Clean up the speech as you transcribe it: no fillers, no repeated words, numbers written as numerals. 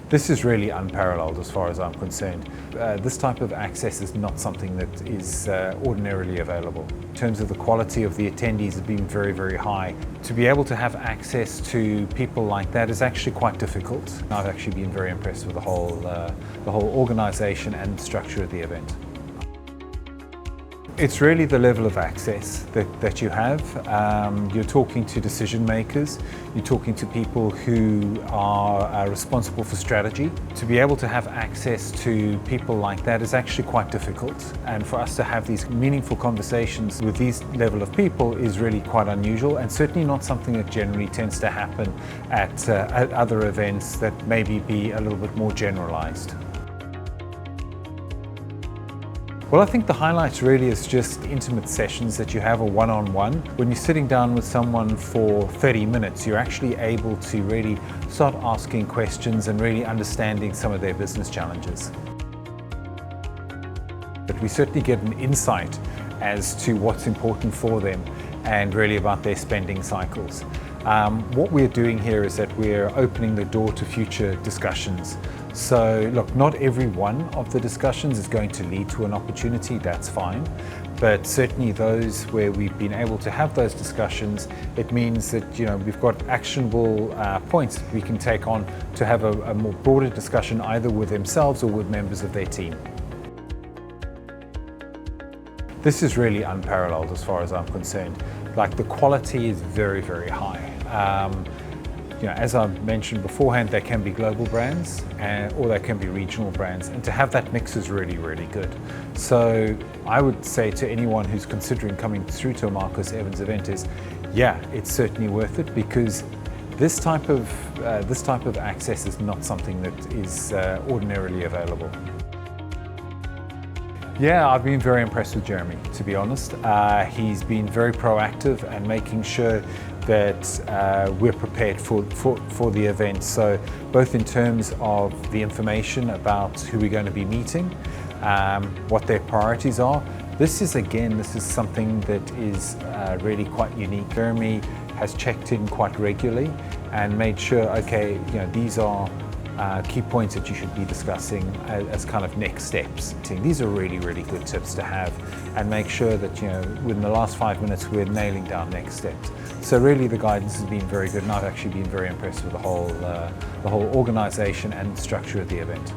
This is really unparalleled as far as I'm concerned. This type of access is not something that is ordinarily available. In terms of the quality of the attendees has been very, very high. To be able to have access to people like that is actually quite difficult. I've actually been very impressed with the whole organisation and structure of the event. It's really the level of access that you have. You're talking to decision makers, you're talking to people who are responsible for strategy. To be able to have access to people like that is actually quite difficult. And for us to have these meaningful conversations with these level of people is really quite unusual, and certainly not something that generally tends to happen at other events that maybe be a little bit more generalized. Well, I think the highlights really is just intimate sessions that you have a one-on-one. When you're sitting down with someone for 30 minutes, you're actually able to really start asking questions and really understanding some of their business challenges. But we certainly get an insight as to what's important for them and really about their spending cycles. What we're doing here is that we're opening the door to future discussions. So look, not every one of the discussions is going to lead to an opportunity, that's fine. But certainly those where we've been able to have those discussions, it means that we've got actionable points that we can take on to have a more broader discussion either with themselves or with members of their team. This is really unparalleled as far as I'm concerned. Like, the quality is very, very high. As I mentioned beforehand, they can be global brands or they can be regional brands, and to have that mix is really, really good. So I would say to anyone who's considering coming through to a Marcus Evans event is, yeah, it's certainly worth it, because this type of access is not something that is ordinarily available. Yeah, I've been very impressed with Jeremy, to be honest. He's been very proactive and making sure that we're prepared for the event. So both in terms of the information about who we're going to be meeting, what their priorities are. This is something that is really quite unique. Jeremy has checked in quite regularly and made sure, okay, these are key points that you should be discussing as kind of next steps. These are really, really good tips to have, and make sure that within the last 5 minutes we're nailing down next steps. So really the guidance has been very good, and I've actually been very impressed with the whole organisation and structure of the event.